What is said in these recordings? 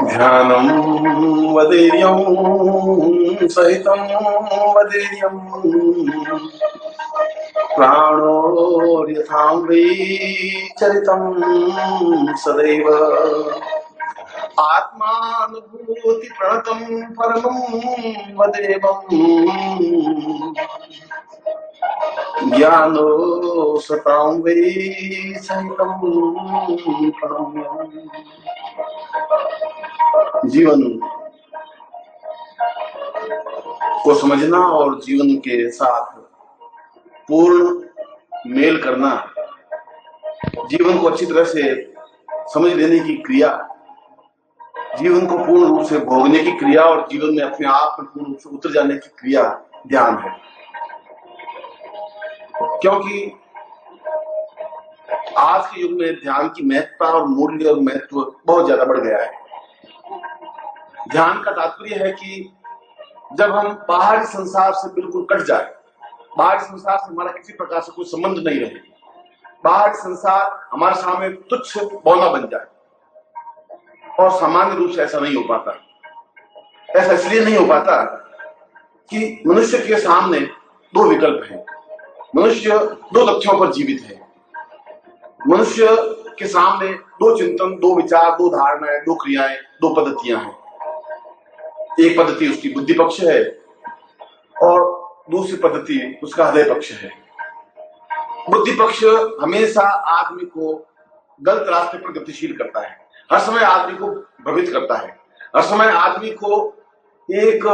ध्यानं वदेर्यं सहितं वदेर्यं प्राणो यथा वै चरितं सदैव आत्मानुभूति प्रणतं परमं वदेवं ज्ञानो सतां वै सहितं प्रणम्य। जीवन को समझना और जीवन के साथ पूर्ण मेल करना, जीवन को अच्छी तरह से समझ लेने की क्रिया, जीवन को पूर्ण रूप से भोगने की क्रिया और जीवन में अपने आप में पूर्ण रूप से उतर जाने की क्रिया ध्यान है। क्योंकि आज के युग में ध्यान की महत्ता और मूल्य और महत्व बहुत ज्यादा बढ़ गया है। ध्यान का तात्पर्य है कि जब हम बाहरी संसार से बिल्कुल कट जाए, बाहरी संसार से हमारा किसी प्रकार से कोई संबंध नहीं रहे, बाहरी संसार हमारे सामने तुच्छ बौना बन जाए। और सामान्य रूप से ऐसा नहीं हो पाता। ऐसा इसलिए नहीं हो पाता कि मनुष्य के सामने दो विकल्प हैं। मनुष्य दो तथ्यों पर जीवित है। मनुष्य के सामने दो चिंतन, दो विचार, दो धारणाएं, दो क्रियाएं, दो पद्धतियां हैं। एक पद्धति उसकी बुद्धि पक्ष है और दूसरी पद्धति उसका हृदय पक्ष है। बुद्धि पक्ष हमेशा आदमी को गलत रास्ते पर गतिशील करता है, हर समय आदमी को भ्रमित करता है, हर समय आदमी को एक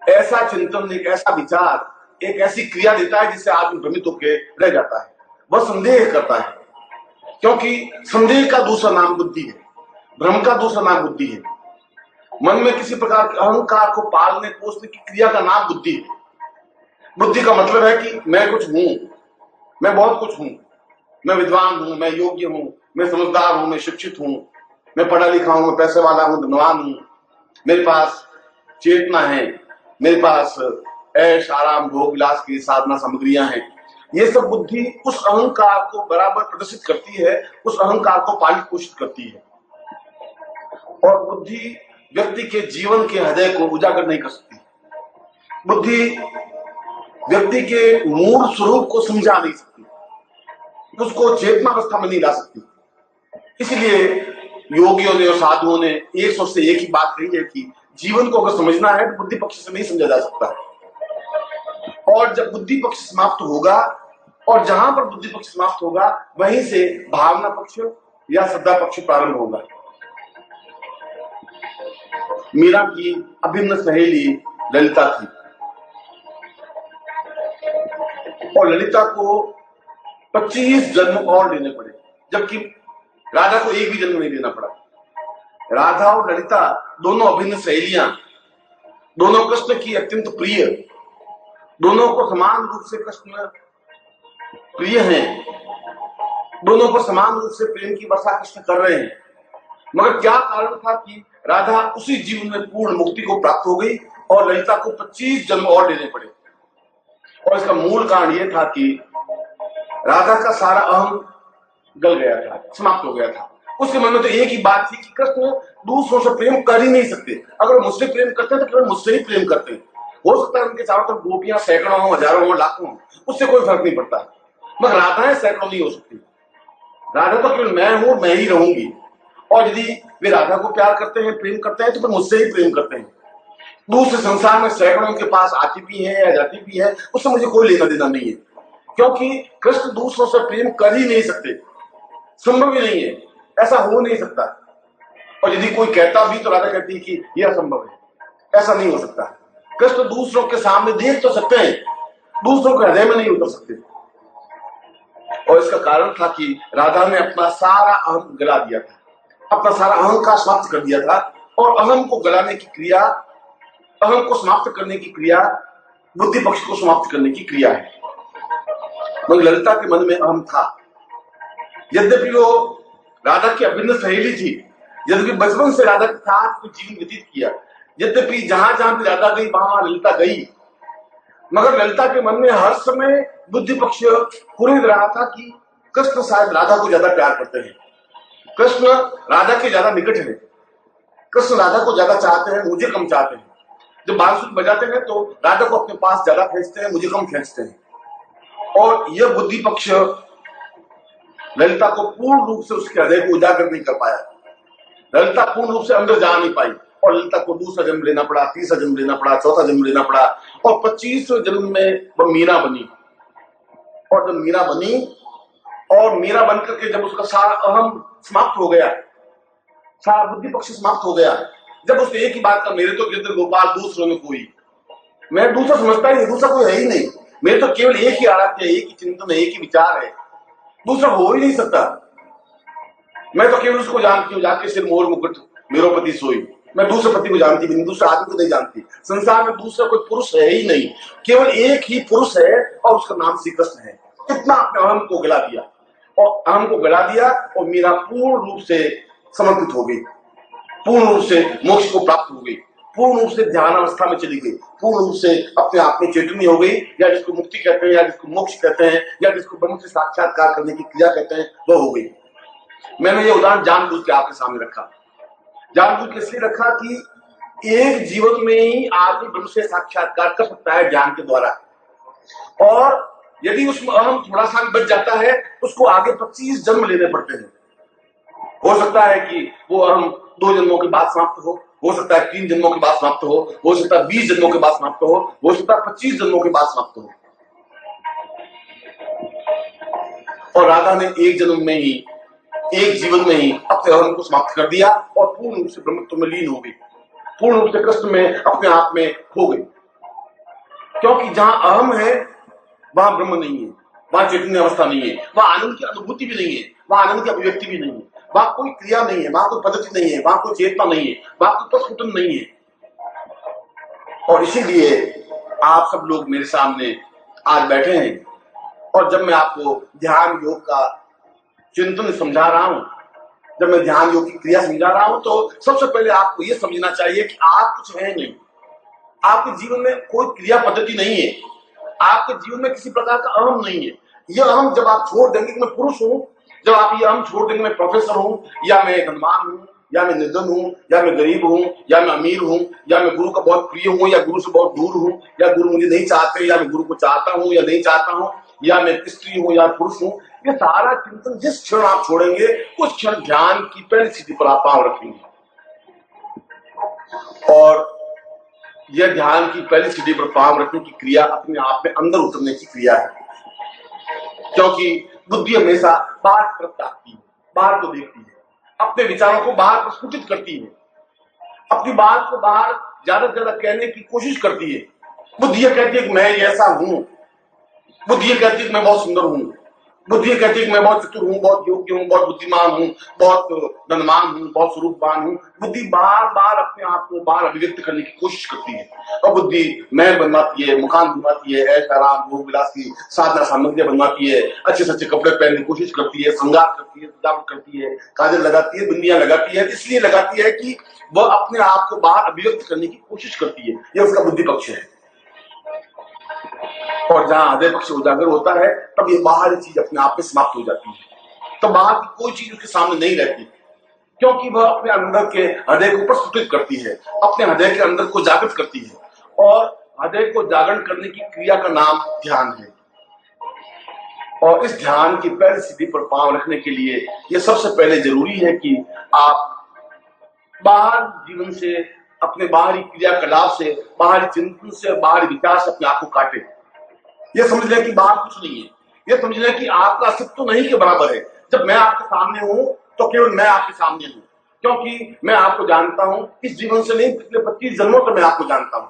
ऐसा चिंतन, एक ऐसा विचार, एक ऐसी क्रिया देता है जिससे आदमी भ्रमित होकर रह जाता है। वह संदेह करता है, क्योंकि संदेह का दूसरा नाम बुद्धि है, भ्रम का दूसरा नाम बुद्धि है। मन में किसी प्रकार के अहंकार को पालने पोषने की क्रिया का नाम बुद्धि है। बुद्धि का मतलब है कि मैं कुछ हूं, मैं बहुत कुछ हूं, मैं विद्वान हूं, मैं योग्य हूं, मैं समझदार हूं, मैं शिक्षित हूं, मैं पढ़ा लिखा हूं, मैं पैसे वाला हूं, धनवान हूं, मेरे पास चेतना है, मेरे पास ऐश आराम भोग विलास की साधना सामग्रियां हैं। ये सब बुद्धि उस अहंकार को बराबर प्रदर्शित करती है, उस अहंकार को पालित पोषित करती है। और बुद्धि व्यक्ति के जीवन के हृदय को उजागर नहीं कर सकती। बुद्धि व्यक्ति के मूल स्वरूप को समझा नहीं सकती, उसको चेतनावस्था में नहीं ला सकती। इसलिए योगियों ने और साधुओं ने एक सौ से एक ही बात कही है कि जीवन को अगर समझना है तो बुद्धि पक्ष से नहीं समझा जा सकता। और जब बुद्धि पक्ष समाप्त होगा, और जहां पर बुद्धि पक्ष समाप्त होगा वहीं से भावना पक्ष या श्रद्धा पक्ष प्रारंभ होगा। मीरा की अभिन्न सहेली ललिता थी और ललिता को 25 जन्म और लेने पड़े, जबकि राधा को एक भी जन्म नहीं लेना पड़ा। राधा और ललिता दोनों अभिन्न सहेलियां, दोनों कृष्ण की अत्यंत प्रिय, दोनों को समान रूप से कृष्ण प्रिय हैं, दोनों पर समान रूप से प्रेम की वर्षा कृष्ण कर रहे हैं। मगर क्या कारण था कि राधा उसी जीवन में पूर्ण मुक्ति को प्राप्त हो गई और ललिता को 25 जन्म और लेने पड़े। और इसका मूल कारण यह था कि राधा का सारा अहम गल गया था, समाप्त हो गया था। उसके मन में तो एक ही बात थी कि कृष्ण दूसरों से प्रेम कर ही नहीं सकते। अगर मुझसे प्रेम करते हैं तो केवल मुझसे ही प्रेम करते हैं। हो सकता है उनके चारों तरफ गोपियां सैकड़ों हो, हजारों हो, लाखों हो, उससे कोई फर्क नहीं पड़ता। मगर राधाएं सैकड़ों नहीं हो सकती। राधा तो केवल मैं हूं, मैं ही रहूंगी। और यदि वे राधा को प्यार करते हैं, प्रेम करते हैं, तो फिर मुझसे ही प्रेम करते हैं। दूसरे संसार में सैकड़ों के पास आती भी है या जाती भी है, उससे मुझे कोई लेना देना नहीं है, क्योंकि कृष्ण दूसरों से प्रेम कर ही नहीं सकते, संभव ही नहीं है, ऐसा हो नहीं सकता। और यदि कोई कहता भी तो राधा कहती है कि यह असंभव है, ऐसा नहीं हो सकता। कृष्ण दूसरों के सामने देख तो सकते हैं, दूसरों के हृदय में नहीं उतर सकते। और इसका कारण था कि राधा ने अपना सारा अहम गला दिया था, अपना सारा अहंकार समाप्त कर दिया था। और अहम को गलाने की क्रिया, अहम को समाप्त करने की क्रिया बुद्धि पक्ष को समाप्त करने की क्रिया है। मगर ललिता के मन में अहम था। यद्यपि वो राधा की अभिन्न सहेली थी, यद्यपि बचपन से राधा के साथ जीवन व्यतीत किया, यद्यपि जहां जहां भी राधा गई वहां ललिता गई, मगर ललिता के मन में हर समय बुद्धि पक्ष कुरेद रहा था कि कृष्ण शायद राधा को ज्यादा प्यार करते हैं, कृष्ण राधा के ज्यादा निकट है, कृष्ण राधा को ज्यादा चाहते हैं, मुझे कम चाहते हैं। जब बांसुरी बजाते हैं तो राधा को अपने पास ज्यादा खींचते हैं, मुझे कम खींचते हैं। और यह बुद्धि पक्ष ललिता को पूर्ण रूप से उसके हृदय को उजागर नहीं कर पाया। ललिता पूर्ण रूप से अंदर जा नहीं पाई और ललिता को दूसरा जन्म लेना पड़ा, तीसरा जन्म लेना पड़ा, चौथा जन्म लेना पड़ा और 25वें जन्म में वह मीरा बनी। और जब मीरा बनी और मीरा बन करके जब उसका सारा अहम समाप्त हो गया, सारा बुद्धि पक्ष समाप्त हो गया, जब उसने एक ही बात का, मेरे तो गिरधर गोपाल दूसरों में कोई, मैं दूसरा समझता ही, दूसरा कोई है ही नहीं, मेरे तो केवल एक ही आराध्य है, एक ही चिंतन है, एक ही विचार है, दूसरा हो ही नहीं सकता। मैं तो केवल उसको जानती हूँ, जाके सिर मोर मुकुट मेरो पति सोई। मैं दूसरे पति को जानती भी नहीं, दूसरे आदमी को नहीं जानती। संसार में दूसरा कोई पुरुष है ही नहीं, केवल एक ही पुरुष है और उसका नाम श्री कृष्ण है। इतना अपने अहम को गिला दिया और अहम को गिला दिया और मीरा पूर्ण रूप से समर्पित हो गई, पूर्ण रूप से मोक्ष को प्राप्त हो गई, पूर्ण रूप से ध्यान अवस्था में चली गई, पूर्ण रूप से अपने आप में चैतन्य हो गई, या जिसको मुक्ति कहते हैं, या जिसको मोक्ष कहते हैं, या जिसको ब्रह्म से साक्षात्कार करने की क्रिया कहते हैं, वह हो गई। मैंने ये उदाहरण जानबूझ के आपके सामने रखा। जानबूझ के इसलिए रखा कि एक जीवन में ही आदमी ब्रह्म से साक्षात्कार कर सकता है ज्ञान के द्वारा, और यदि उसमें अहम थोड़ा सा भी बच जाता है उसको आगे 25 जन्म लेने पड़ते हैं। हो सकता है कि वो अहम 2 जन्मों के बाद समाप्त हो सकता है 3 जन्मों के बाद समाप्त हो सकता है 20 जन्मों के बाद समाप्त हो सकता है 25 जन्मों के बाद समाप्त हो। और राधा ने एक जन्म में ही, एक जीवन में ही अपने अहम को समाप्त कर दिया और पूर्ण रूप से ब्रह्मत्व में लीन हो गई, पूर्ण रूप से कृष्ण में अपने आप में खो गई। क्योंकि जहां अहम है वहां ब्रह्म नहीं है, वहां चैतन्य अवस्था नहीं है, वहां आनंद की अनुभूति भी नहीं है, वहां आनंद की अभिव्यक्ति भी नहीं है, वहां कोई क्रिया नहीं है, वहां कोई पद्धति नहीं है, वहां कोई चेतना नहीं है, वहां कोई प्रस्फुटन नहीं है। और इसीलिए आप सब लोग मेरे सामने आज बैठे हैं और जब मैं आपको ध्यान योग का चिंतन समझा रहा हूं, जब मैं ध्यान योग की क्रिया समझा रहा हूं, तो सबसे पहले आपको यह समझना चाहिए कि आप कुछ है नहीं, आपके जीवन में कोई क्रिया पद्धति नहीं है, आपके जीवन में किसी प्रकार का अहम नहीं है। यह अहम जब आप छोड़ देंगे कि मैं पुरुष हूं, जब आप ये अहम छोड़ देंगे मैं प्रोफेसर हूं, या मैं धनवान हूं, या मैं निर्धन हूं, या मैं गरीब हूं, या मैं अमीर हूं, या मैं गुरु का बहुत प्रिय हूं, या गुरु से बहुत दूर हूं, या गुरु मुझे नहीं चाहते, या मैं गुरु को चाहता हूं या नहीं चाहता हूं, या मैं स्त्री हूं या पुरुष हूं, ये सारा चिंतन जिस क्षण आप छोड़ेंगे उस क्षण ध्यान की पहली स्थिति पर आप पांव रखेंगे। और यह ध्यान की पहली स्थिति पर पांव रखने की क्रिया अपने आप में अंदर उतरने की क्रिया है, क्योंकि बुद्धि हमेशा बाहर तरफ ताकती है, बाहर को देखती है, अपने विचारों को बाहर प्रस्फुटित करती है, अपनी बात को बाहर ज्यादा से ज्यादा कहने की कोशिश करती है। बुद्धि यह कहती है कि मैं ऐसा हूं, बुद्धि यह कहती है कि मैं बहुत सुंदर हूं, बुद्धि यह कहती है कि मैं बहुत चतुर हूं, बहुत योग्य हूं, बहुत बुद्धिमान हूं, बहुत धनवान हूं, बहुत स्वरूपवान हूं। बुद्धि बार बार अपने आप को बाहर अभिव्यक्त करने की कोशिश करती है और बुद्धि महल बनवाती है, मकान बनवाती है, ऐश आराम भोग विलास की साधना सामग्री बनवाती है, अच्छे से अच्छे कपड़े पहनने की कोशिश करती है, श्रृंगार करती है, सजावट करती है, काजल लगाती है, बिंदियां लगाती है। इसलिए लगाती है कि वह अपने आप को बाहर अभिव्यक्त करने की कोशिश करती है, यह उसका बुद्धि पक्ष है। और जहां हृदय पक्ष उजागर होता है तब ये बाहरी चीज अपने आप में समाप्त हो जाती है, तब बाहर की कोई चीज उसके सामने नहीं रहती, क्योंकि वह अपने अंदर के हृदय को प्रस्फुटित करती है, अपने हृदय के अंदर को जागृत करती है, और हृदय को जागरण करने की क्रिया का नाम ध्यान है। और इस ध्यान की पहली स्थिति पर पांव रखने के लिए यह सबसे पहले जरूरी है कि आप बाहर जीवन से, अपने बाहरी क्रियाकलाप से, बाहरी चिंतन से, बाहरी विचार से अपने आप को काटे। यह समझ लें कि बाहर कुछ नहीं है, यह समझ लें कि आपका अस्तित्व नहीं के बराबर है। जब मैं आपके सामने हूं तो केवल मैं आपके सामने हूं, क्योंकि मैं आपको जानता हूं, इस जीवन से नहीं, पिछले 25 जन्मों से मैं आपको जानता हूं।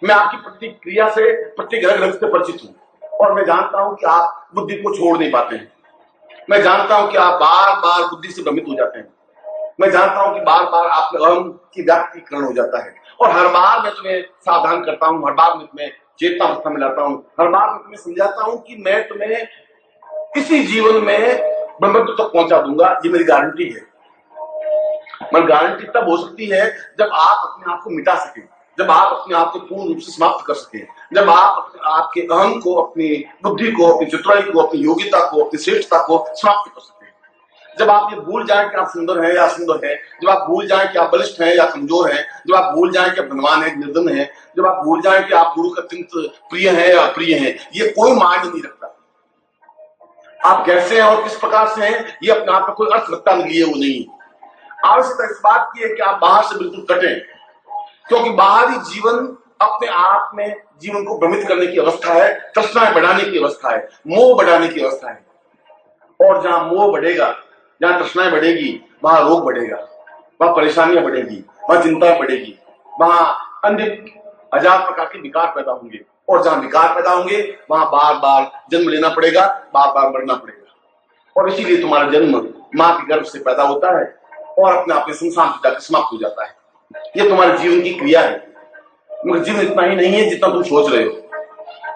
मैं आपकी प्रत्येक क्रिया से, प्रत्येक रग से परिचित हूं, और मैं जानता हूं कि आप बुद्धि को छोड़ नहीं पाते हैं। मैं जानता हूं कि आप बार बार बुद्धि से भ्रमित हो जाते हैं। मैं जानता हूं कि बार बार आप अहम की व्याप्तीकरण हो जाता है, और हर बार मैं तुम्हें सावधान करता हूं, हर बार मैं तुम्हें चेतना अवस्था में लाता हूं, हर बार मैं तुम्हें समझाता हूं कि मैं तुम्हें इसी जीवन में ब्रह्मत्व तक पहुंचा दूंगा। ये मेरी गारंटी है। मगर गारंटी तब हो सकती है जब आप अपने आप को मिटा सके, जब आप अपने आप को पूर्ण रूप से समाप्त कर सके, जब आप अपने आपके अहम को, अपनी बुद्धि को, अपनी चतुराई को, अपनी योग्यता को, अपनी श्रेष्ठता को समाप्त कर सके, जब आप ये भूल जाएं कि आप सुंदर हैं या असुंदर हैं, जब आप भूल जाएं कि आप बलिष्ठ हैं या कमजोर हैं, जब आप भूल जाएं कि आप धनवान हैं निर्धन हैं, जब आप भूल जाएं कि आप गुरु का अत्यंत प्रिय हैं या अप्रिय हैं, ये कोई मायने नहीं रखता। आप कैसे हैं और किस प्रकार से हैं ये अपने आप में कोई अर्थ रखता नहीं, वो नहीं। आवश्यकता इस बात की है कि आप बाहर से बिल्कुल कटें, क्योंकि बाहरी जीवन अपने आप में जीवन को भ्रमित करने की अवस्था है, तृष्णाएं बढ़ाने की अवस्था है, मोह बढ़ाने की अवस्था है। और जहां मोह बढ़ेगा, जहां तृष्णाएं बढ़ेगी, वहां रोग बढ़ेगा, वहां परेशानियां बढ़ेगी, वहां चिंताएं बढ़ेगी, वहां अन्य हजार प्रकार के विकार पैदा होंगे। और जहां विकार पैदा होंगे वहां बार बार जन्म लेना पड़ेगा, बार बार मरना पड़ेगा। और इसीलिए तुम्हारा जन्म मां के गर्भ से पैदा होता है और अपने आप में संसार से जाकर समाप्त हो जाता है। ये तुम्हारे जीवन की क्रिया है। मगर जीवन इतना ही नहीं है जितना तुम सोच रहे हो।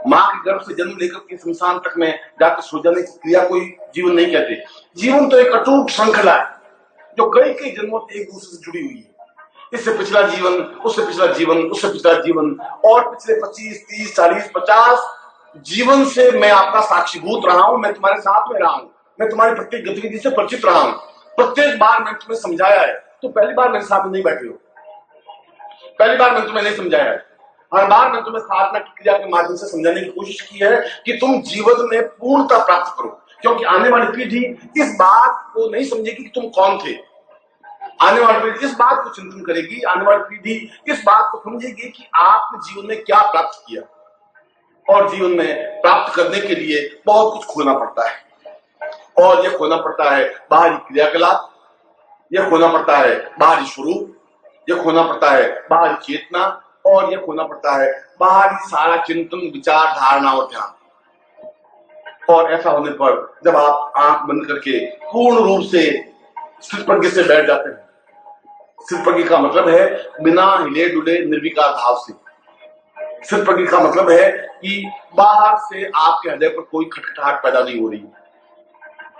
मां के गर्भ से जन्म लेकर के संसार तक में जाकर सो जाने की क्रिया कोई जीवन नहीं कहते। जीवन तो एक अटूट श्रृंखला है जो कई कई जन्मों से एक दूसरे से जुड़ी हुई है। इससे पिछला जीवन, उससे पिछला जीवन, उससे पिछला जीवन, और पिछले 25, 30, 40, 50 जीवन से मैं आपका साक्षीभूत रहा हूं। मैं तुम्हारे साथ में रहा हूं, मैं तुम्हारी प्रत्येक गतिविधि से परिचित रहा हूं। प्रत्येक बार मैंने तुम्हें समझाया है। तो पहली बार मेरे सामने नहीं बैठे हो, पहली बार मैंने तुम्हें नहीं समझाया है। हर बार मैंने तुम्हें साधना की क्रिया के माध्यम से समझाने की कोशिश की है कि तुम जीवन में पूर्णता प्राप्त करो, क्योंकि आने वाली पीढ़ी इस बात को नहीं समझेगी कि तुम कौन थे। आने वाली पीढ़ी इस बात को चिंतन करेगी, आने वाली पीढ़ी इस बात को समझेगी कि आपने जीवन में क्या प्राप्त किया। और जीवन में प्राप्त करने के लिए बहुत कुछ खोना पड़ता है, और यह खोना पड़ता है बाहरी क्रियाकलाप, यह खोना पड़ता है बाहरी स्वरूप, यह खोना पड़ता है बाहरी चेतना, और यह खोना पड़ता है बाहरी सारा चिंतन, विचार, धारणा और ध्यान। और ऐसा होने पर जब आप आंख बंद करके पूर्ण रूप से स्थिर प्रज्ञ से बैठ जाते हैं, स्थिर प्रज्ञ का मतलब है बिना हिले डुले निर्विकार भाव से। स्थिर प्रज्ञ का मतलब है कि बाहर से आपके हृदय पर कोई खटखटाहट पैदा नहीं हो रही।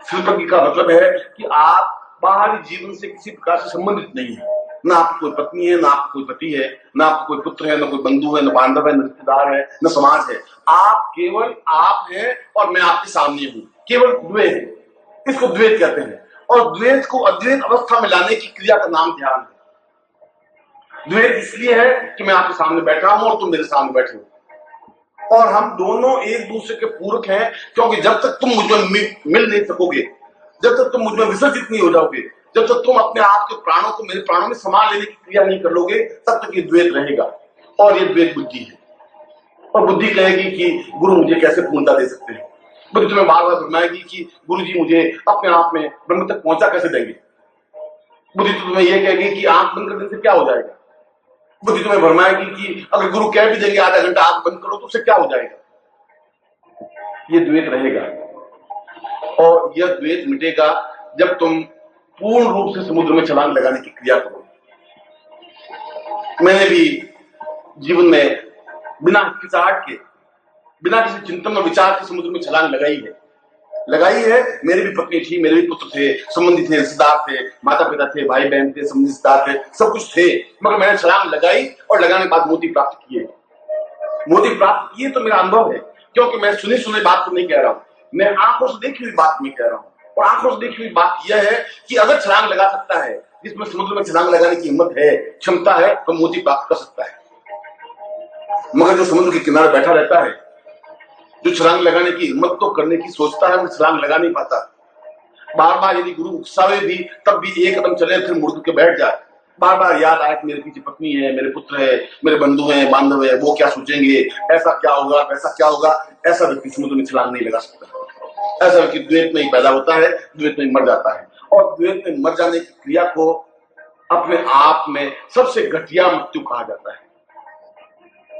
स्थिर प्रज्ञ का मतलब है कि आप बाहरी जीवन से किसी प्रकार से संबंधित नहीं है। ना आपकी कोई पत्नी है, ना आपका कोई पति है, ना आपका कोई पुत्र है, ना कोई बंधु है, ना बांधव है, ना रिश्तेदार है, ना समाज है। आप केवल आप हैं और मैं आपके सामने हूं। केवल द्वैत है, इसको द्वैत कहते हैं। और द्वैत को अद्वैत अवस्था में लाने की क्रिया का नाम ध्यान है। द्वैत इसलिए है कि मैं आपके सामने बैठा हूं और तुम मेरे सामने बैठे हो, और हम दोनों एक दूसरे के पूरक हैं। क्योंकि जब तक तुम मुझमें मिल नहीं सकोगे, जब तक तुम मुझमें विसर्जित नहीं हो जाओगे, जब तक तुम अपने आप के प्राणों को मेरे प्राणों में समा लेने की क्रिया नहीं कर लोगे, तब तक ये द्वैत रहेगा। और ये द्वैत बुद्धि है। और बुद्धि कहेगी कि गुरु मुझे कैसे पूर्णता दे सकते हैं। बुद्धि तुम्हें बार बार भरमाएगी कि गुरु जी मुझे अपने आप में ब्रह्म तक पहुंचा कैसे देंगे। बुद्धि तो तुम्हें यह कहेगी कि आंख बंद करने से क्या हो जाएगा। बुद्धि तुम्हें भरमाएगी कि अगर गुरु कह भी देंगे आधा घंटा आंख बंद करो तो उससे क्या हो जाएगा। ये द्वैत रहेगा। और यह द्वैत मिटेगा जब तुम पूर्ण रूप से समुद्र में छलांग लगाने की क्रिया करो। मैंने भी जीवन में बिना हिचकिचाहट के, बिना किसी चिंतन और विचार के समुद्र में छलांग लगाई है। मेरी भी पत्नी थी, मेरे भी पुत्र थे, संबंधी थे, रिश्तेदार थे, माता पिता थे, भाई बहन थे, संबंधी रिश्तेदार थे, सब कुछ थे। मगर मैंने छलांग लगाई और लगाने के बाद मोती प्राप्त किए। मोती प्राप्त किए तो मेरा अनुभव है, क्योंकि मैं सुनी सुनी बात को नहीं कह रहा हूं, मैं आंखों से देखी हुई बात नहीं कह रहा हूं। और आंखों से देखी हुई बात यह है कि अगर छलांग लगा सकता है, जिसमें समुद्र में छलांग लगाने की हिम्मत है, क्षमता है, तो मोती प्राप्त कर सकता है। मगर जो समुद्र के किनारे बैठा रहता है, जो छलांग लगाने की हिम्मत तो करने की सोचता है, वो छलांग लगा नहीं पाता। बार बार यदि गुरु उकसावे भी, तब भी एक कदम चले फिर मुड़ के बैठ जाए। बार बार याद आए कि मेरे पीछे पत्नी है, मेरे पुत्र है, मेरे बंधु हैं, बांधव है, वो क्या सोचेंगे, ऐसा क्या होगा, वैसा क्या होगा। ऐसा व्यक्ति समुद्र में छलांग नहीं लगा सकता। ऐसा व्यक्ति द्वैत में ही पैदा होता है, द्वैत में मर जाता है। और द्वैत में मर जाने की क्रिया को अपने आप में सबसे घटिया मृत्यु कहा जाता है।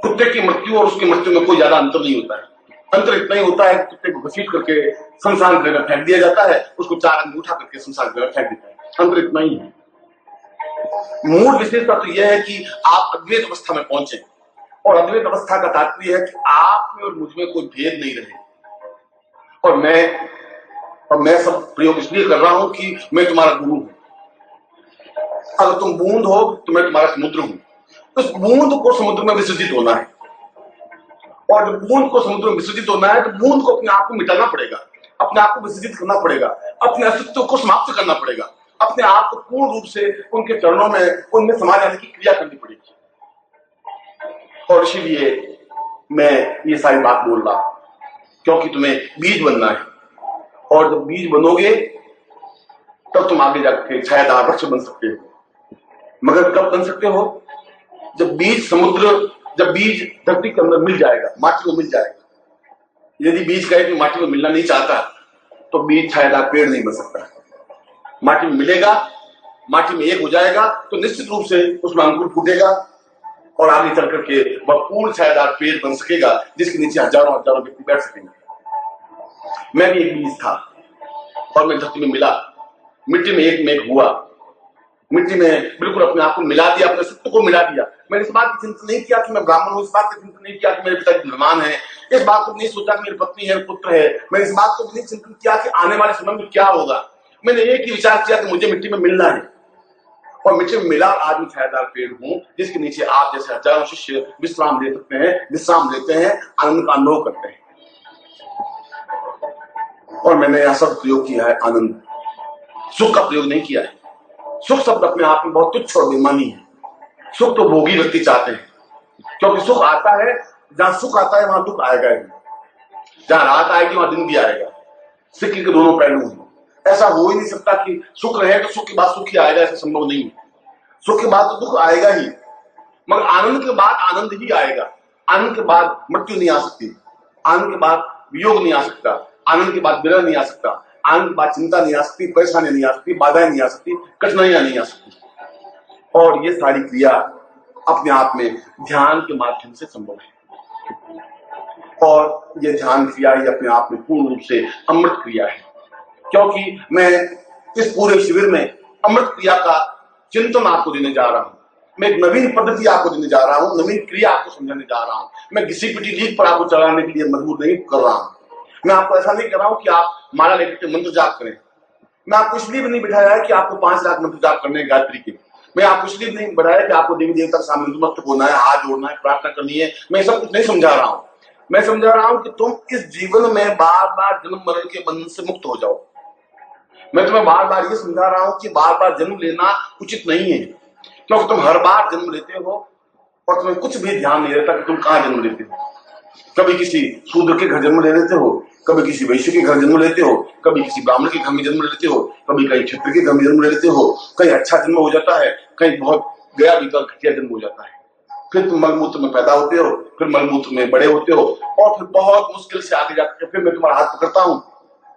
कुत्ते की मृत्यु और उसकी मृत्यु में कोई ज्यादा अंतर नहीं होता है। अंतर इतना ही होता है कि कुत्ते को घसीट करके संसार गृह में फेंक दिया जाता है, उसको 4 आदमी उठा करके संसार गृह में फेंक देता है। अंतर इतना ही है। मूल विशेषता तो यह है कि आप अद्वैत अवस्था में पहुंचे। और अद्वैत अवस्था का तात्पर्य है कि आप में और मुझ में कोई भेद नहीं रहे। और मैं सब प्रयोग इसलिए कर रहा हूं कि मैं तुम्हारा गुरु हूं। अगर तुम बूंद हो तो मैं तुम्हारा समुद्र हूं। उस बूंद को समुद्र में विसर्जित होना है। और जब बूंद को समुद्र में विसर्जित होना है तो बूंद को अपने आप को मिटाना पड़ेगा। अपने आप को विसर्जित करना पड़ेगा, अपने अस्तित्व को समाप्त करना पड़ेगा, अपने आप को पूर्ण रूप से उनके चरणों में, उनमें समा जाने की क्रिया करनी पड़ेगी। और इसीलिए मैं ये सारी बात बोल रहा, क्योंकि तुम्हें बीज बनना है, और जब बीज बनोगे तब तुम आगे जाकर छायादार वृक्ष बन सकते हो। मगर कब बन सकते हो? जब बीज जब बीज धरती के अंदर मिल जाएगा, माटी में मिल जाएगा। यदि बीज कहे कि माटी में मिलना नहीं चाहता तो बीज छायादार पेड़ नहीं बन सकता। माटी में मिलेगा, माटी में एक हो जाएगा तो निश्चित रूप से उसमें अंकुर फूटेगा और आगे चल करके वह पूर्ण छायादार पेड़ बन सकेगा, जिसके नीचे हजारों हजारों व्यक्ति बैठ सकेंगे। मैं भी एक बीज था और मैं धरती में मिला, मिट्टी में एक मेघ हुआ, मिट्टी में बिल्कुल अपने आप को मिला दिया, अपने अस्तित्व को मिला दिया। मैंने इस बात की चिंता नहीं किया कि मैं ब्राह्मण हूं, इस बात की चिंता नहीं किया कि मेरे पिता मेहमान है, इस बात को नहीं सोचा कि मेरी पत्नी है, पुत्र है। मैंने इस बात को भी नहीं चिंतन किया कि आने वाले समय में क्या होगा। मैंने एक ही विचार किया कि मुझे मिट्टी में मिलना है, और मिट्टी में मिला आज मैं छायादार पेड़ हूं, जिसके नीचे आप जैसे हजारों शिष्य विश्राम ले सकते हैं, विश्राम लेते हैं, आनंद का अनुभव करते हैं। और मैंने यह शब्द प्रयोग किया है आनंद, सुख का प्रयोग नहीं किया है। सुख शब्द अपने आप में बहुत तुच्छ और बेमानी है। सुख तो भोगी व्यक्ति चाहते हैं, क्योंकि सुख आता है, जहां सुख आता है वहां दुख आएगा ही, जहां रात आएगी वहां दिन भी आएगा। सिक्के के दोनों पहलू हैं। ऐसा हो ही नहीं सकता कि सुख रहे तो सुख के बाद सुख ही आएगा, ऐसा संभव नहीं है। सुख के बाद तो दुख आएगा ही, मगर आनंद के बाद आनंद ही आएगा। आनंद के बाद मृत्यु नहीं आ सकती, आनंद के बाद वियोग नहीं आ सकता, आनंद के बाद विरह नहीं आ सकता, आनंद के बाद चिंता नहीं आ सकती, परेशानी नहीं आ सकती, बाधाएं नहीं आ सकती, कठिनाइयां नहीं आ सकती। और ये सारी क्रिया अपने आप में ध्यान के माध्यम से संभव है, और ये ध्यान क्रिया ही अपने आप में पूर्ण रूप से अमृत क्रिया है। क्योंकि मैं इस पूरे शिविर में अमृत क्रिया का चिंतन आपको देने जा रहा हूं, मैं एक नवीन पद्धति आपको देने जा रहा हूं, नवीन क्रिया आपको समझाने जा रहा हूं। मैं किसी पीटी लीक पर आपको चलाने के लिए मजबूर नहीं कर रहा हूं। मैं आपको ऐसा नहीं कर रहा हूं कि आप माला लेकर के मंत्र जाप करें। मैं आपको इसलिए भी नहीं बिठाया है कि आपको 5 लाख मंत्र जाप करने हैं गायत्री के। मैं आपको इसलिए भी नहीं बढ़ाया कि आपको देवी देवता के सामने नतमस्तक होना है, हाथ जोड़ना है, प्रार्थना करनी है। मैं सब कुछ नहीं समझा रहा हूं। मैं समझा रहा हूं कि तुम इस जीवन में बार बार जन्म मरण के बंधन से मुक्त हो जाओ। मैं तुम्हें बार बार ये समझा रहा हूं कि बार बार जन्म लेना उचित नहीं है, क्योंकि तुम हर बार जन्म लेते हो और तुम्हें कुछ भी ध्यान नहीं रहता कि तुम कहां जन्म लेते हो। कभी किसी शूद्र के घर जन्म ले लेते हो, कभी किसी वैश्य के घर जन्म लेते हो, कभी किसी ब्राह्मण के घर में जन्म ले लेते हो, कभी कहीं क्षत्रिय के घर में जन्म ले लेते हो। कहीं अच्छा जन्म हो जाता है, कहीं बहुत गया बीता घटिया जन्म हो जाता है। फिर तुम मलमूत्र में पैदा होते हो, फिर मलमूत्र में बड़े होते हो, और फिर बहुत मुश्किल से आगे जाकर फिर मैं तुम्हारा हाथ पकड़ता हूं,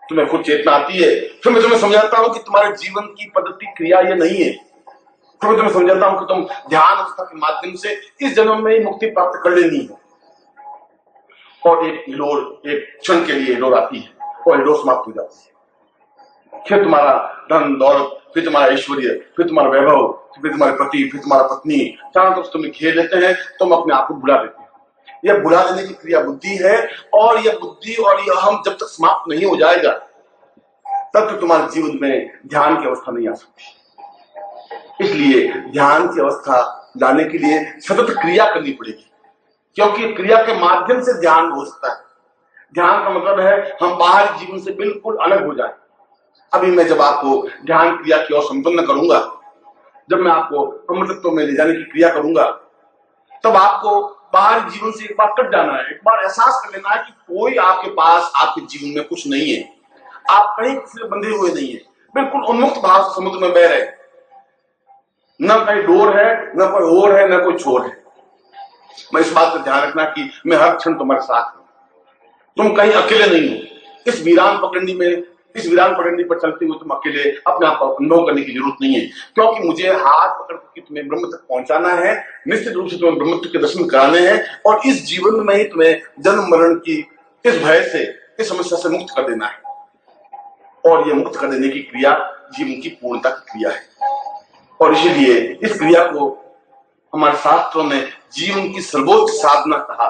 तुम्हें खुद चेतना आती है, फिर मैं तुम्हें समझाता हूं कि तुम्हारे जीवन की पद्धति क्रिया ये नहीं है। फिर मैं तुम्हें समझाता हूं कि तुम ध्यान अवस्था के माध्यम से इस जन्म में ही मुक्ति प्राप्त कर लेनी है। और एक हिलोर, एक क्षण के लिए हिलोर आती है और हिलोर समाप्त हो जाती है। फिर तुम्हारा धन दौलत, फिर तुम्हारा ऐश्वर्य, फिर तुम्हारा वैभव, फिर तुम्हारे पति, फिर तुम्हारा पत्नी, चारों तरफ तुम्हें घेर लेते हैं, तुम अपने आप को भुला देते हो। यह भुला देने की क्रिया बुद्धि है, और यह बुद्धि और यह हम जब तक समाप्त नहीं हो जाएगा तब तक तुम्हारे जीवन में ध्यान की अवस्था नहीं आ सकती। इसलिए ध्यान की अवस्था लाने के लिए सतत क्रिया करनी पड़ेगी, क्योंकि क्रिया के माध्यम से ध्यान हो सकता है। ध्यान का मतलब है हम बाहरी जीवन से बिल्कुल अलग हो जाए। अभी मैं जब आपको ध्यान क्रिया की ओर संपन्न करूंगा, जब मैं आपको अमृतत्व में ले जाने की क्रिया करूंगा, तब आपको बाहरी जीवन से एक बार कट जाना है, एक बार एहसास कर लेना है कि कोई आपके पास आपके जीवन में कुछ नहीं है। आप कहीं किसी से बंधे हुए नहीं है, बिल्कुल उन्मुक्त भाव से समुद्र में बह रहे, न कहीं डोर है, न कोई ओर है, न कोई छोर है। मैं इस बात का ध्यान रखना कि मैं हर क्षण तुम्हारे साथ हूं, तुम कहीं अकेले नहीं हो। इस वीरान पगडंडी पर चलते हुए तुम अकेले अपने आप को अनुभव करने की जरूरत नहीं है, क्योंकि मुझे हाथ पकड़ के तुम्हें ब्रह्म तक पहुंचाना है। निश्चित रूप से तुम्हें ब्रह्मत्व के दर्शन कराने हैं, और इस जीवन में ही तुम्हें जन्म मरण की इस भय से, इस समस्या से मुक्त कर देना है। और यह मुक्त कर देने की क्रिया जीवन की पूर्णता की क्रिया है, और इसीलिए इस क्रिया को हमारे शास्त्रों ने जीवन की सर्वोच्च साधना कहा,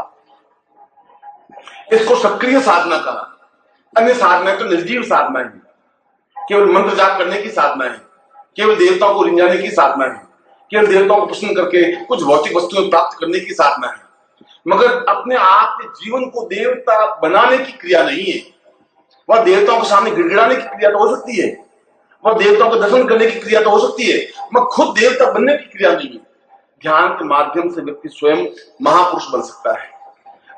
इसको सक्रिय साधना कहा। अन्य साधना तो निर्जीव साधना है, केवल मंत्र जाप करने की साधना है, केवल देवताओं को रिंझाने की साधना है, केवल देवताओं को प्रसन्न करके कुछ भौतिक वस्तुएं प्राप्त करने की साधना है। मगर अपने आप के जीवन को देवता बनाने की क्रिया नहीं है। वह देवताओं के सामने गिड़गिड़ाने की क्रिया तो हो सकती है, वह देवताओं का दर्शन करने की क्रिया तो हो सकती है, मगर खुद देवता बनने की क्रिया नहीं है। ध्यान के माध्यम से व्यक्ति स्वयं महापुरुष बन सकता है,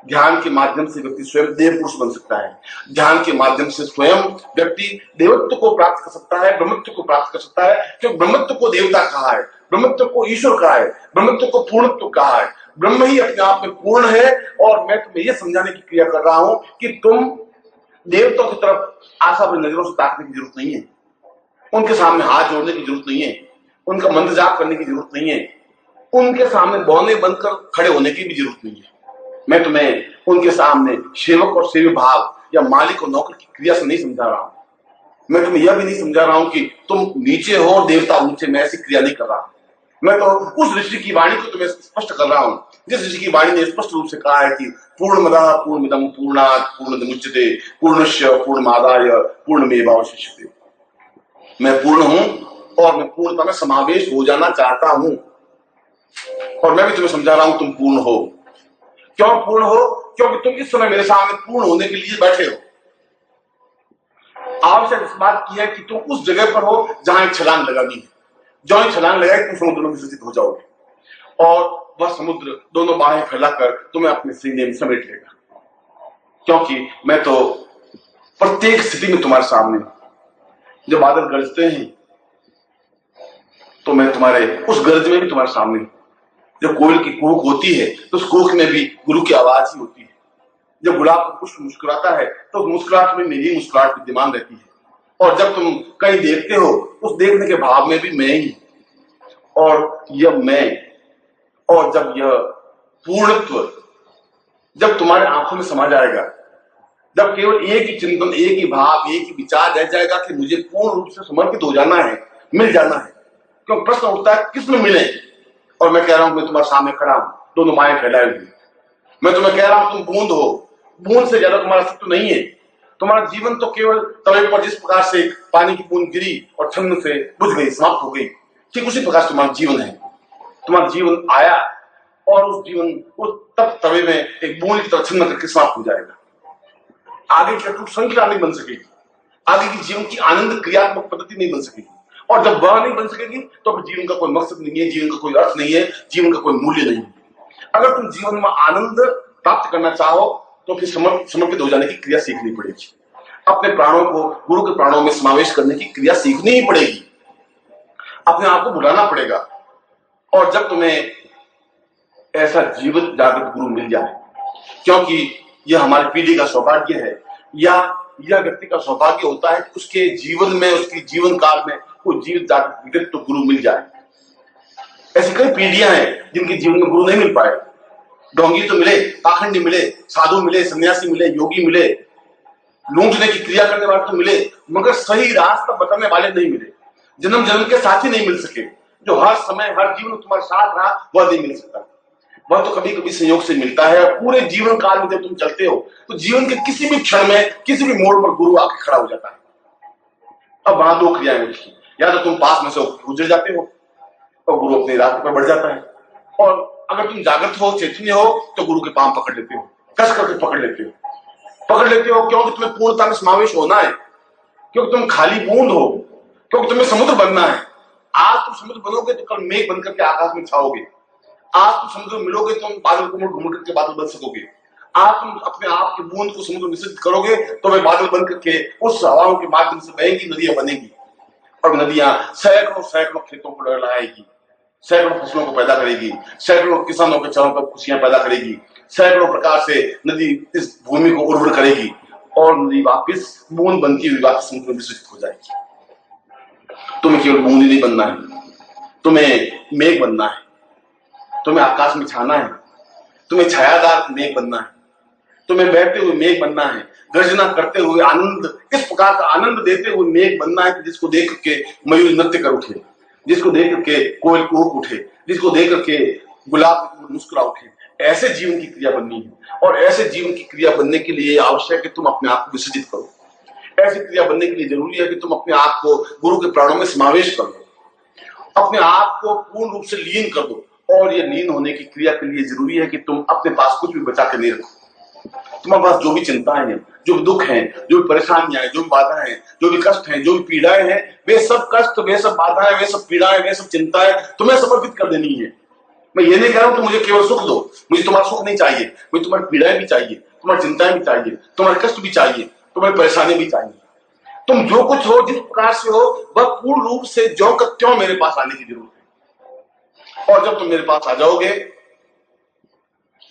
ध्यान के माध्यम से व्यक्ति स्वयं देव पुरुष बन सकता है, ध्यान के माध्यम से स्वयं व्यक्ति देवत्व को प्राप्त कर सकता है, ब्रह्मत्व को प्राप्त कर सकता है। क्योंकि ब्रह्मत्व को देवता कहा है, ब्रह्मत्व को ईश्वर कहा है, ब्रह्मत्व को पूर्णत्व कहा है। ब्रह्म ही अपने आप में पूर्ण है। और मैं तुम्हें यह समझाने की क्रिया कर रहा हूं कि तुम देवताओं की तरफ आशा भरी नजरों से ताकने की जरूरत नहीं है, उनके सामने हाथ जोड़ने की जरूरत नहीं है, उनका मंत्र जाप करने की जरूरत नहीं है, उनके सामने बौने बनकर खड़े होने की भी जरूरत नहीं है। मैं तुम्हें उनके सामने सेवक और सेवी भाव या मालिक और नौकर की क्रिया से नहीं समझा रहा हूं। मैं तुम्हें यह भी नहीं समझा रहा हूं कि तुम नीचे हो और देवता ऊंचे, मैं ऐसी क्रिया नहीं कर रहा हूं। मैं तो उस ऋषि की वाणी को तुम्हें स्पष्ट कर रहा हूं जिस ऋषि की वाणी ने स्पष्ट रूप से कहा है कि पूर्णमदः पूर्णमिदं पूर्णात् पूर्णमुदच्यते पूर्णस्य पूर्णमादाय पूर्णमेवावशिष्यते। मैं पूर्ण हूं और मैं पूर्णता में समावेश हो जाना चाहता हूं। और मैं भी तुम्हें समझा रहा हूं तुम पूर्ण हो। क्यों पूर्ण हो? क्योंकि तुम इस समय मेरे सामने पूर्ण होने के लिए बैठे हो। आवश्यक इस बात की है कि तुम उस जगह पर हो जहां एक छलांग लगानी है। जो ही छलांग लगाए तुम समुद्र में विसर्जित हो जाओगे और वह समुद्र दोनों बाहें फैलाकर तुम्हें अपने सीने में समेट लेगा। क्योंकि मैं तो प्रत्येक स्थिति में तुम्हारे सामने, जब बादल गरजते हैं तो मैं तुम्हारे उस गरज में भी तुम्हारे सामने, जब कोयल की कूक होती है तो उस कूक में भी गुरु की आवाज ही होती है, जब गुलाब का पुष्प मुस्कुराता है तो मुस्कुराहट में मेरी मुस्कुराहट विद्यमान रहती है, और जब तुम कहीं देखते हो उस देखने के भाव में भी मैं ही, और यह मैं, और जब यह पूर्णत्व जब तुम्हारे आंखों में समा जाएगा, जब केवल एक ही चिंतन, एक ही भाव, एक ही विचार रह जाएगा कि मुझे पूर्ण रूप से समर्पित हो जाना है, मिल जाना है। क्यों प्रश्न उठता है किस में मिले? और मैं कह रहा हूं मैं तुम्हारे सामने खड़ा हूं, दोनों माएं फैलाए हुए। मैं तुम्हें कह रहा हूं तुम बूंद हो, बूंद से ज्यादा तुम्हारा अस्तित्व नहीं है। तुम्हारा जीवन तो केवल तवे पर जिस प्रकार से पानी की बूंद गिरी और छन्न से बुझ गई, समाप्त हो गई, ठीक उसी प्रकार से तुम्हारा जीवन है। तुम्हारा जीवन आया और उस जीवन उस तब तवे में एक बूंद की तरह छन्न करके समाप्त हो जाएगा। आगे की अटूट श्रृंखला नहीं बन सकेगी, आगे की जीवन की आनंद क्रियात्मक पद्धति नहीं बन सकेगी। और जब वह नहीं बन सकेगी तो फिर जीवन का कोई मकसद नहीं है, जीवन का कोई अर्थ नहीं है, जीवन का कोई मूल्य नहीं है। अगर तुम जीवन में आनंद प्राप्त करना चाहो तो फिर समर्पित हो जाने की क्रिया सीखनी पड़ेगी। अपने प्राणों को गुरु के प्राणों में समावेश करने की क्रिया सीखनी ही पड़ेगी, अपने आप को बुलाना पड़ेगा। और जब तुम्हें ऐसा जीवित जागृत गुरु मिल जाए, क्योंकि यह हमारी पीढ़ी का सौभाग्य है, या यह व्यक्ति का सौभाग्य होता है कि उसके जीवन में, उसके जीवन काल में कोई जीवित जागृत तो गुरु मिल जाए। ऐसी कई पीढ़ियां हैं जिनके जीवन में गुरु नहीं मिल पाए। ढोंगी तो मिले, पाखंडी मिले, साधु मिले, सन्यासी मिले, योगी मिले, लूटने की क्रिया करने वाले तो मिले, मगर सही रास्ता बताने वाले नहीं मिले। जन्म जन्म के साथी नहीं मिल सके, जो हर समय हर जीवन तुम्हारे साथ रहा, वह नहीं मिल सकता। वह तो कभी कभी संयोग से मिलता है। पूरे जीवन काल में जब तुम चलते हो तो जीवन के किसी भी क्षण में, किसी भी मोड़ पर गुरु आके खड़ा हो जाता है। अब वहां दो क्रियाएं होती हैं, या तो तुम पास में से गुजर जाते हो और गुरु अपने रास्ते पर बढ़ जाता है, और अगर तुम जागृत हो, चैतन्य हो, तो गुरु के पांव पकड़ लेते हो, कस करके पकड़ लेते हो, क्योंकि तुम्हें पूर्णता में समावेश होना है, क्योंकि तुम खाली बूंद हो, क्योंकि तुम्हें समुद्र बनना है। आज तुम समुद्र बनोगे तो कल मेघ बनकर के आकाश में छाओगे। आज तुम समुद्र में मिलोगे तो बादल को घूम करके बादल बन सकोगे। आज तुम अपने आप की बूंद को समुद्र में विसर्जित करोगे तो वे बादल बन करके उस हवाओं के माध्यम से बहेंगी, नदियां बनेगी, और नदियां सैकड़ों सैकड़ों खेतों को लहलाएगी, सैकड़ों फसलों को पैदा करेगी, सैकड़ों किसानों के चेहरों पर खुशियां पैदा करेगी, सैकड़ों प्रकार से नदी इस भूमि को उर्वर करेगी, और नदी वापिस बूंद बनती हुई वापस समुद्र में विसर्जित हो जाएगी। तुम्हें केवल बूंद ही नहीं बनना है, तुम्हें मेघ बनना है, तुम्हें आकाश में छाना है, तुम्हें छायादार मेघ बनना है, तुम्हें बहते हुए मेघ बनना है, गर्जना करते हुए आनंद, इस प्रकार का आनंद देते हुए मेघ बनना है कि जिसको देख करके मयूर नृत्य कर उठे, जिसको देख करके कोयल कूक उठे, जिसको देख करके गुलाब मुस्कुरा उठे। ऐसे जीवन की क्रिया बननी है, और ऐसे जीवन की क्रिया बनने के लिए आवश्यक है कि तुम अपने आप को विसर्जित करो। ऐसी क्रिया बनने के लिए जरूरी है कि तुम अपने आप को गुरु के प्राणों में समावेश कर दो, अपने आप को पूर्ण रूप से लीन कर दो। और ये लीन होने की क्रिया के लिए जरूरी है कि तुम अपने पास कुछ भी बचा के नहीं रखो। तुम्हारे पास जो भी चिंताएं हैं, जो भी दुख हैं, जो भी परेशानियां हैं, जो भी बाधाएं हैं, जो भी कष्ट हैं, जो भी पीड़ाएं हैं, वे सब कष्ट, वे सब बाधाएं, वे सब पीड़ाएं, वे सब चिंताएं तुम्हें समर्पित कर देनी है। मैं ये नहीं कह रहा हूं तुम मुझे केवल सुख दो, मुझे तुम्हारा सुख नहीं चाहिए, मुझे तुम्हारी पीड़ाएं भी चाहिए, तुम्हारी चिंताएं भी चाहिए, तुम्हारे कष्ट भी चाहिए, तुम्हारी परेशानी भी चाहिए। तुम जो कुछ हो, जिस प्रकार से हो, वह पूर्ण रूप से ज्यों का त्यों मेरे पास आने की जरूरत है। और जब तुम मेरे पास आ जाओगे,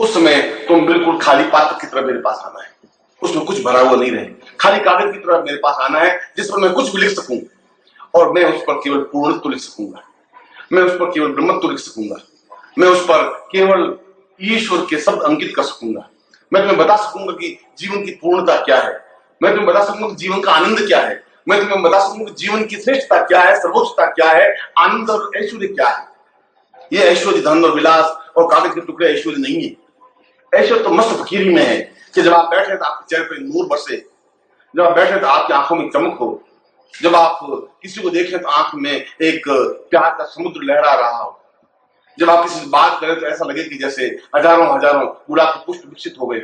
उस समय तुम बिल्कुल खाली पात्र की तरह मेरे पास आना है, उसमें कुछ भरा हुआ नहीं रहे, खाली कागज की तरह मेरे पास आना है, जिस पर मैं कुछ भी लिख सकूं और मैं उस पर केवल पूर्णत्व लिख सकूंगा, मैं उस पर केवल ब्रह्मत्व लिख सकूंगा, मैं उस पर केवल ईश्वर के शब्द अंकित कर सकूंगा। मैं तुम्हें बता सकूंगा कि जीवन की पूर्णता क्या है, मैं तुम्हें बता सकूंगा कि जीवन का आनंद क्या है, मैं तुम्हें बता सकूंगा कि जीवन की श्रेष्ठता क्या है, सर्वोच्चता क्या है, आनंद और ऐश्वर्य क्या है। ये ऐश्वर्य धन और विलास और कागज के टुकड़े ऐश्वर्य नहीं है। ऐश्वर्य तो मस्त फकीरी में है कि जब आप बैठे तो आपके चेहरे पर नूर बरसे, जब आप बैठे तो आपकी आंखों में चमक हो, जब आप किसी को देखें तो आंख में एक प्यार का समुद्र लहरा रहा हो, जब आप किसी से बात करें तो ऐसा लगे कि जैसे हजारों हजारों गुलाब के पुष्प विकसित हो गए,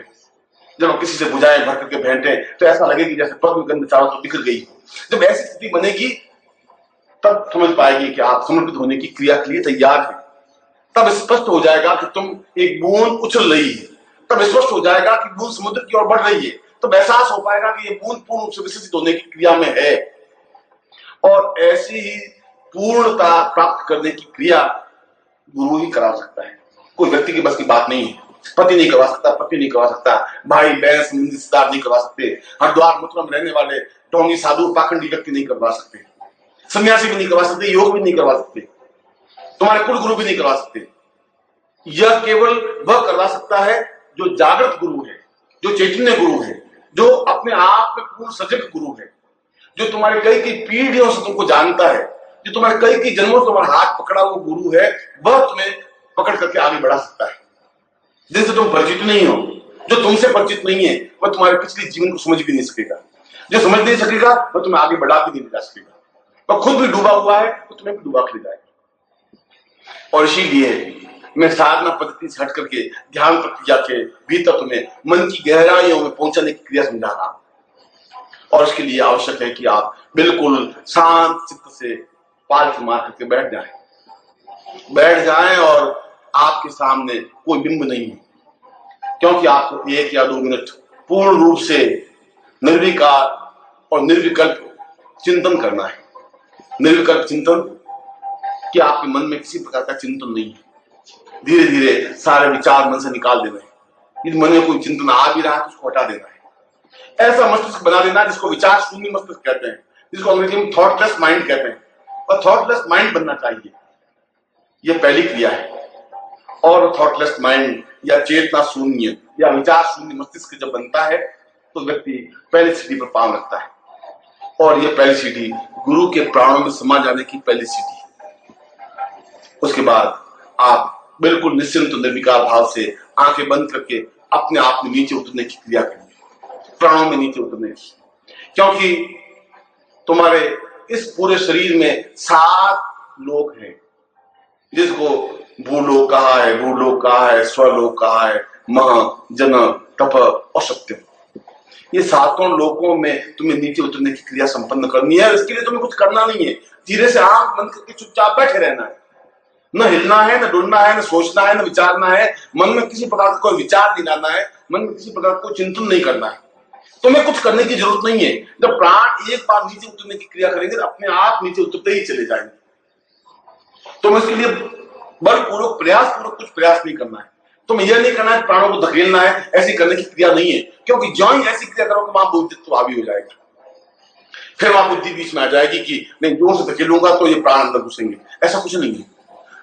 जब आप किसी से बुझाएं भर करके भेंटे तो ऐसा लगे कि जैसे पद्म गंध चारों तरफ बिखर गई। जब ऐसी स्थिति बनेगी तब समझ पाएगी कि आप समर्पित होने की क्रिया के लिए तैयार हैं। तब स्पष्ट हो जाएगा कि तुम एक बूंद उछल रही है, तब स्पष्ट हो जाएगा कि बूंद समुद्र की ओर बढ़ रही है, तब एहसास हो पाएगा कि ये बूंद पूर्ण रूप से विकसित होने की क्रिया में है। और ऐसी ही पूर्णता प्राप्त करने की क्रिया गुरु ही करा सकता है, कोई व्यक्ति के बस की बात नहीं है। पति नहीं करवा सकता, पति नहीं करवा सकता, भाई बहन रिश्तेदार नहीं करवा सकते, हरिद्वार मथुरा में रहने वाले ढोंगी साधु पाखंडी व्यक्ति नहीं करवा सकते, सन्यासी भी नहीं करवा सकते, योग भी नहीं करवा सकते, तुम्हारे कुल गुरु भी नहीं करवा सकते। यह केवल वह करवा सकता है जो जागृत गुरु है, जो चैतन्य गुरु है, जो अपने आप में पूर्ण सजग गुरु है, जो तुम्हारे कई पीढ़ियों से तुमको जानता है, जो तुम्हारे कई जन्मों से तुम्हारा हाथ पकड़ा हुआ गुरु है, वह तुम्हें पकड़ करके आगे बढ़ा सकता है। जिनसे तुम परिचित नहीं हो, जो तुमसे परिचित नहीं है, वह तुम्हारे पिछले जीवन को समझ भी नहीं सकेगा, जो समझ नहीं सकेगा वह तुम्हें आगे बढ़ा भी नहीं जा सकेगा, वह खुद भी डूबा हुआ है तो तुम्हें भी डूबा के ले जाएगा। और इसीलिए मैं साधना पद्धति से हट करके ध्यान प्रक्रिया के भीतर तुम्हें मन की गहराइयों में पहुंचाने की क्रिया समझा रहा हूं। और इसके लिए आवश्यक है कि आप बिल्कुल शांत चित्त से पालथी मार करके बैठ जाएं और आपके सामने कोई बिंब नहीं है, क्योंकि आपको 1 या 2 मिनट पूर्ण रूप से निर्विकार और निर्विकल्प चिंतन करना है। निर्विकल्प चिंतन कि आपके मन में किसी प्रकार का चिंतन नहीं है, धीरे धीरे सारे विचार मन से निकाल देना है। यदि मन में कोई चिंतन आ भी रहा है तो उसको हटा देना है। ऐसा मस्तिष्क बना देना जिसको विचार शून्य मस्तिष्क कहते हैं, जिसको अंग्रेजी में थॉटलेस माइंड कहते हैं, और थॉटलेस माइंड बनना चाहिए। यह पहली क्रिया है। और थॉटलेस माइंड या चेतना शून्य या विचार शून्य मस्तिष्क जब बनता है तो व्यक्ति पहली सीढ़ी पर पांव रखता है, और यह पहली सीढ़ी गुरु के प्राणों में समा जाने की पहली सीढ़ी है। उसके बाद आप बिल्कुल निश्चिंत निर्विकार भाव से आंखें बंद करके अपने आप में नीचे उतरने की क्रिया करेंगे, प्राणों में नीचे उतरने की, क्योंकि तुम्हारे इस पूरे शरीर में 7 लोक हैं, जिसको भूलोक कहा है, भूलोक कहा है, स्वलोक कहा है, मह, जन, तप और सत्यम। ये 7 लोकों में तुम्हें नीचे उतरने की क्रिया संपन्न करनी है। इसके लिए तुम्हें कुछ करना नहीं है, धीरे से आंख बंद करके चुपचाप बैठे रहना है, न हिलना है, न डुलना है, न सोचना है, न विचारना है, मन में किसी प्रकार का कोई विचार नहीं लाना है, मन में किसी प्रकार का कोई चिंतन नहीं करना है। तुम्हें कुछ करने की जरूरत नहीं है। जब प्राण एक बार नीचे उतरने की क्रिया करेंगे अपने आप नीचे उतरते ही चले जाएंगे। तुम्हें इसके लिए बलपूर्वक प्रयासपूर्वक कुछ प्रयास नहीं करना है। तुम्हें यह नहीं करना है प्राणों को धकेलना है, ऐसी करने की क्रिया नहीं है, क्योंकि जो ही ऐसी क्रिया करोगे वहां बुद्धित्व हावी हो जाएगा। फिर वहां बुद्धि बीच में आ जाएगी कि नहीं, जोर से धकेलूंगा तो ये प्राण अंदर घुसेंगे। ऐसा कुछ नहीं है।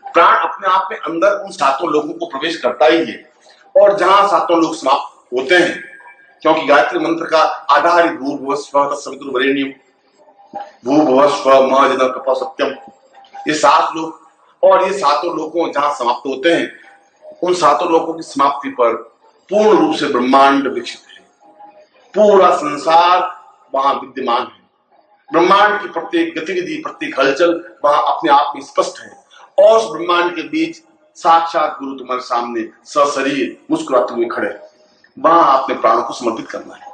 प्राण अपने आप में अंदर उन 7 लोगों को प्रवेश करता ही है, और जहां 7 लोग समाप्त होते हैं, क्योंकि गायत्री मंत्र का आधार ही भूर्भुवः स्वः तत्सवितुर्वरेण्यम, भूर्भुवः स्वः मह जन तपः सत्यम। ये 7 लोग, और ये 7 लोगों जहां समाप्त होते हैं, उन 7 लोगों की समाप्ति पर पूर्ण रूप से ब्रह्मांड विकसित है। पूरा संसार वहां विद्यमान है। ब्रह्मांड की प्रत्येक गतिविधि, प्रत्येक हलचल वहां अपने आप में स्पष्ट है, और उस ब्रह्मांड के बीच साक्षात गुरु तुम्हारे सामने सशरीर मुस्कुराते हुए खड़े। वहां अपने प्राणों को समर्पित करना है,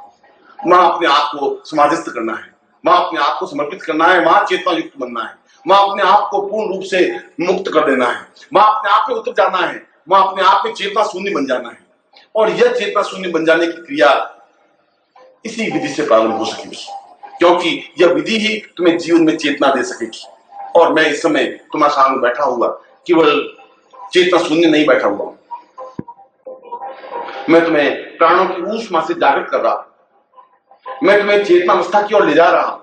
वहां अपने आप को समाधिस्थ करना है, वहां अपने आप को समर्पित करना है, वहां चेतना युक्त बनना है, वहां अपने आप को पूर्ण रूप से मुक्त कर देना है, वहां अपने आप में उतर जाना है, वहां अपने आप में चेतना शून्य बन जाना है। और यह चेतना शून्य बन जाने की क्रिया इसी विधि से प्रारंभ हो सकेगी, क्योंकि यह विधि ही तुम्हें जीवन में चेतना दे सकेगी। और मैं इस समय तुम्हारे सामने बैठा हुआ केवल चेतना शून्य नहीं बैठा हुआ, मैं तुम्हें प्राणों की ऊष्मा से जागृत कर रहा हूं, मैं तुम्हें चेतना अवस्था की ओर ले जा रहा हूं।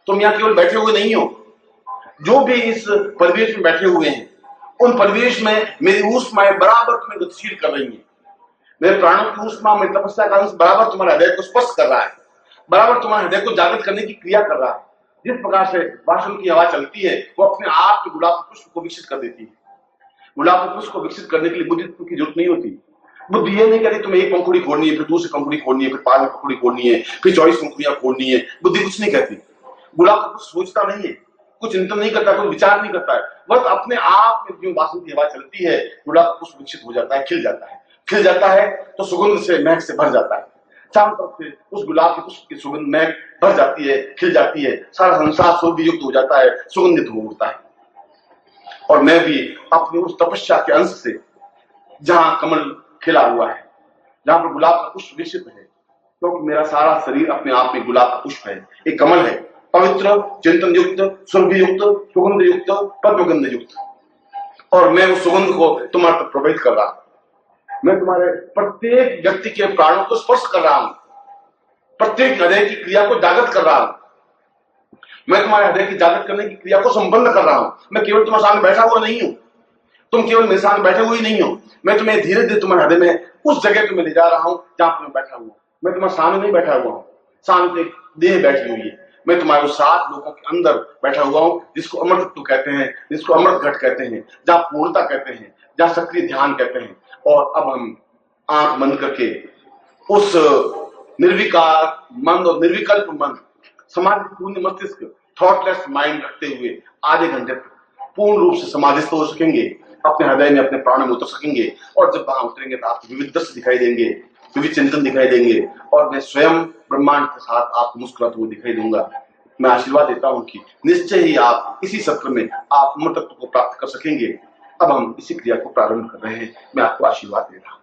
तुम यहां केवल बैठे हुए नहीं हो, जो भी इस परिवेश में बैठे हुए हैं, उन परिवेश में मेरी ऊष्माएं बराबर तुम्हें गतिशील कर रही हैं। मेरे प्राणों की ऊष्मा में तपस्या का अंश बराबर तुम्हारे हृदय को स्पर्श कर रहा है, बराबर तुम्हारे हृदय को जागृत करने की क्रिया कर रहा है। जिस प्रकार से वाष्प की हवा चलती है, वो अपने आप के गुलाब के पुष्प को विकसित कर देती है। गुलाब के पुष्प को विकसित करने के लिए बुद्धि की जरूरत नहीं होती। बुद्धि ये नहीं कहती तुम्हें एक पंखुड़ी खोलनी है, फिर दूसरी पंखुड़ी खोलनी है, फिर 5 पंखुड़ी खोलनी है, फिर 24 पंखुड़ियां खोलनी है। बुद्धि कुछ नहीं कहती। गुलाब का पुष्प सोचता नहीं है, कुछ चिंतन नहीं करता, कोई विचार नहीं करता है, बस अपने आप में जो वाष्प की हवा चलती है, गुलाब का पुष्प विकसित हो जाता है, खिल जाता है। खिल जाता है तो सुगंध से, महक से भर जाता है। चारों तरफ से उस गुलाब के पुष्प की सुगंध महक भर जाती है, खिल जाती है, सारा संसार सुगंध युक्त हो जाता है, सुगंधित हो उठता है। और मैं भी अपनी उस तपस्या के अंश से, जहां कमल खिला हुआ है, जहां पर गुलाब का पुष्प विकसित है, क्योंकि मेरा सारा शरीर अपने आप में गुलाब का पुष्प है, एक कमल है, पवित्र, चिंतन युक्त, सुरभि युक्त, सुगंध युक्त, पद्मगंध युक्त। और मैं उस सुगंध को तुम्हारे तक प्रवाहित कर रहा हूं। मैं तुम्हारे प्रत्येक व्यक्ति के प्राणों को स्पर्श कर रहा हूं, प्रत्येक हृदय की क्रिया को जागृत कर रहा हूं। मैं तुम्हारे हृदय की जागृत करने की क्रिया को संपन्न कर रहा हूं। मैं केवल तुम्हारे सामने बैठा हुआ नहीं हूं, तुम केवल मेरे सामने बैठे हुए ही नहीं हो, मैं तुम्हें धीरे धीरे तुम्हारे हृदय में उस जगह तुम्हें ले जा रहा हूं जहां पर मैं बैठा हुआ। मैं तुम्हारे सामने नहीं बैठा हुआ हूं, सामने एक देह बैठी हुई है। मैं तुम्हारे 7 लोगों के अंदर बैठा हुआ हूं, जिसको अमृतत्व कहते हैं, जिसको अमृत घट कहते हैं, जहां पूर्णता कहते हैं, जहां सक्रिय ध्यान कहते हैं। और अब हम आंख बंद करके उस निर्विकार मन और निर्विकल्प मन, समाधि पूर्ण मस्तिष्क, थॉटलेस माइंड रखते हुए आधे घंटे तक पूर्ण रूप से समाधिस्थ हो सकेंगे, अपने हृदय में, अपने प्राणों में उतर सकेंगे। और जब वहां उतरेंगे तो आपको विविध दृश्य दिखाई देंगे, विविध चिंतन दिखाई देंगे, और मैं स्वयं ब्रह्मांड के साथ आपको मुस्कुराते हुए दिखाई दूंगा। मैं आशीर्वाद देता हूं कि निश्चय ही आप इसी सत्र में आप अमृतत्व को प्राप्त कर सकेंगे। अब हम इसी क्रिया को प्रारंभ कर रहे हैं। मैं आपको आशीर्वाद दे रहा हूं।